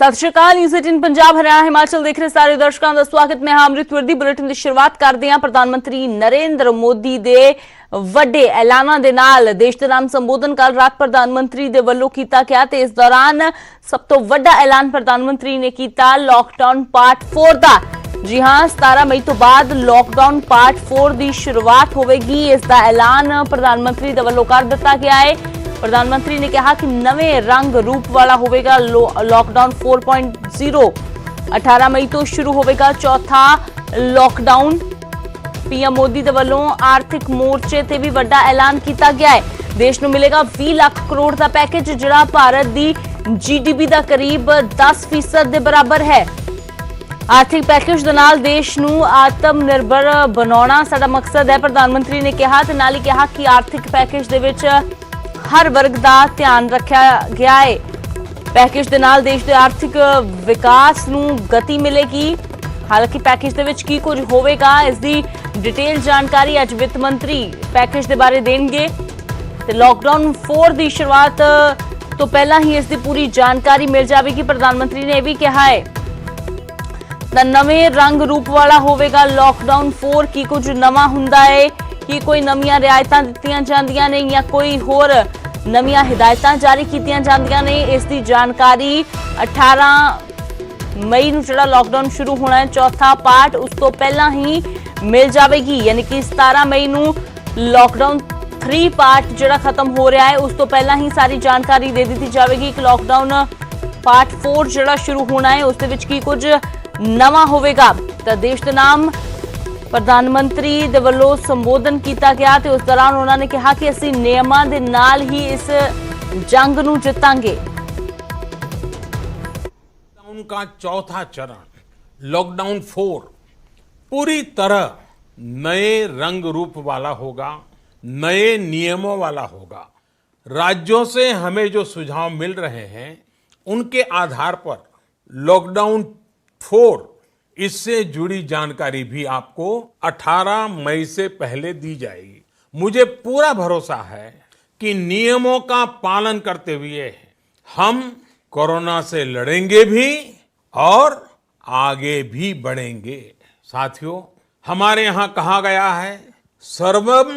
ਸਤਿ ਸ਼੍ਰੀ ਅਕਾਲ। ਨਿਊਜ਼ 18 ਪੰਜਾਬ ਹਰਿਆਣਾ ਹਿਮਾਚਲ ਦੇਖ ਰਹੇ ਸਾਰੇ ਦਰਸ਼ਕਾਂ ਦਾ ਸਵਾਗਤ। ਮੈਂ ਹਾਂ ਅੰਮ੍ਰਿਤ ਵਰਦੀ। ਬੁਲੇਟਿਨ ਦੀ ਸ਼ੁਰੂਆਤ ਕਰਦੇ ਹਾਂ ਪ੍ਰਧਾਨ ਮੰਤਰੀ ਨਰਿੰਦਰ ਮੋਦੀ ਦੇ ਵੱਡੇ ਐਲਾਨਾਂ ਦੇ ਨਾਲ। ਦੇਸ਼ ਦੇ ਨਾਮ ਸੰਬੋਧਨ ਕੱਲ ਰਾਤ ਪ੍ਰਧਾਨ ਮੰਤਰੀ ਦੇ ਵੱਲੋਂ ਕੀਤਾ ਗਿਆ ਤੇ ਇਸ ਦੌਰਾਨ ਸਭ ਤੋਂ ਵੱਡਾ ਐਲਾਨ ਪ੍ਰਧਾਨ ਮੰਤਰੀ ਨੇ ਕੀਤਾ ਲॉकडाउन ਪਾर्ट 4 ਦਾ। जी हाँ, 17 मई तो बाद लॉकडाउन पार्ट 4 की शुरुआत होगी। इसका ऐलान प्रधानमंत्री दे वल्लों कर दिता गया है। प्रधानमंत्री ने कहा कि नवे रंग रूप वाला होगा लॉकडाउन 4.0। 18 मई तो शुरू होगा चौथा लॉकडाउन। पीएम मोदी दे वल्लों आर्थिक मोर्चे ते भी वड्डा ऐलान किया गया है। देश नूं मिलेगा 20 लाख करोड़ का पैकेज, जिहड़ा भारत की GDP का करीब 10% के बराबर है। आर्थिक पैकेज दे नाल देश नूं आत्म निर्भर बनाउणा साडा मकसद है। प्रधानमंत्री ने कहा ते नाल ही कहा कि आर्थिक पैकेज दे विच हर वर्ग दा ध्यान रखा गया है। पैकेज दे नाल देश दे आर्थिक विकास नूं गति मिलेगी। हालांकि पैकेज दे विच की कुछ होवेगा, इसकी डिटेल जानकारी अज वित्त मंत्री पैकेज दे बारे देणगे ते लॉकडाउन 4 की शुरुआत तो पहला ही इसकी पूरी जानकारी मिल जाएगी। प्रधानमंत्री ने यह भी कहा है नवे रंग रूप वाला होगा लॉकडाउन 4। की कुछ नवा हुंदा है कि कोई नवीं रियायतां दित्तियां जांदियां ने या कोई होर नवीं हिदायतां जारी कीतियां जांदियां ने, इसकी जानकारी 18 मई नूं जिहड़ा लॉकडाउन शुरू होना है चौथा पार्ट, उस तो पहला ही मिल जाएगी। यानी कि 17 मई नूं लॉकडाउन 3 पार्ट जिहड़ा खत्म हो रहा है उस तो पहला ही सारी जानकारी दे दी जाएगी कि लॉकडाउन पार्ट 4 जिहड़ा शुरू होना है उस दे विच की कुछ नवा होवेगा। तो देश के नाम प्रधानमंत्री दे वल्लों संबोधन किया गया ते उस दौरान उन्होंने कहा कि असीं नियमां दे नाल ही इस जंग नूं जितांगे। उनका चौथा चरण लॉकडाउन 4 पूरी तरह नए रंग रूप वाला होगा, नए नियमों वाला होगा। राज्यों से हमें जो सुझाव मिल रहे हैं उनके आधार पर लॉकडाउन 4 इससे जुड़ी जानकारी भी आपको 18 मई से पहले दी जाएगी। मुझे पूरा भरोसा है कि नियमों का पालन करते हुए हम कोरोना से लड़ेंगे भी और आगे भी बढ़ेंगे। साथियों, हमारे यहां कहा गया है सर्वम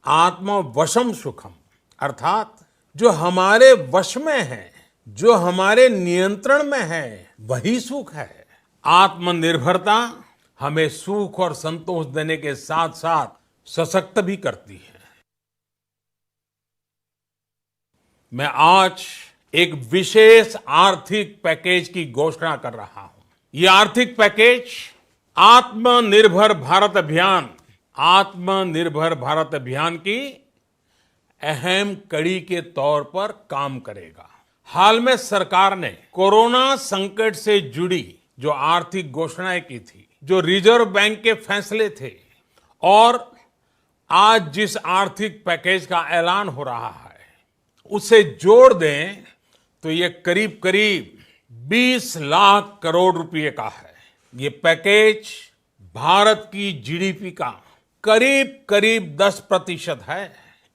आत्मवशम सुखम, अर्थात जो हमारे वश में है, जो हमारे नियंत्रण में है, वही सुख है। आत्मनिर्भरता हमें सुख और संतोष देने के साथ साथ सशक्त भी करती है। मैं आज एक विशेष आर्थिक पैकेज की घोषणा कर रहा हूं। यह आर्थिक पैकेज आत्मनिर्भर भारत अभियान की अहम कड़ी के तौर पर काम करेगा। हाल में सरकार ने कोरोना संकट से जुड़ी जो आर्थिक घोषणाएं की थी, जो रिजर्व बैंक के फैसले थे और आज जिस आर्थिक पैकेज का ऐलान हो रहा है उसे जोड़ दें तो ये करीब करीब 20 लाख करोड़ रुपए का है। ये पैकेज भारत की जीडीपी का करीब करीब 10% है।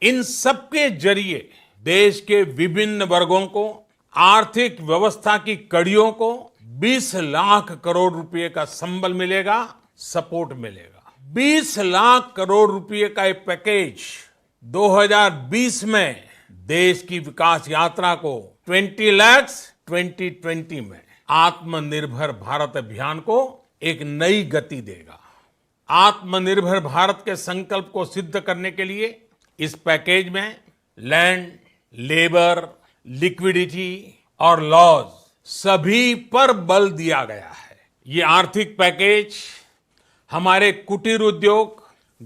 इन सबके जरिए देश के विभिन्न वर्गों को, आर्थिक व्यवस्था की कड़ियों को 20 लाख करोड़ रुपए का संबल मिलेगा, सपोर्ट मिलेगा। 20 लाख करोड़ रुपए का ये पैकेज 2020 में देश की विकास यात्रा को 20 लाख 2020 में आत्मनिर्भर भारत अभियान को एक नई गति देगा। आत्मनिर्भर भारत के संकल्प को सिद्ध करने के लिए इस पैकेज में लैंड, लेबर, लिक्विडिटी और लॉज सभी पर बल दिया गया है। ये आर्थिक पैकेज हमारे कुटीर उद्योग,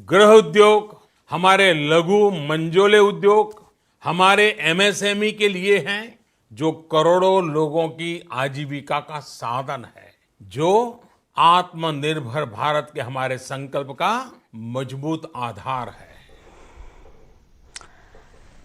गृह उद्योग, हमारे लघु मंझोले उद्योग, हमारे MSME के लिए हैं, जो करोड़ों लोगों की आजीविका का साधन है, जो आत्मनिर्भर भारत के हमारे संकल्प का मजबूत आधार है।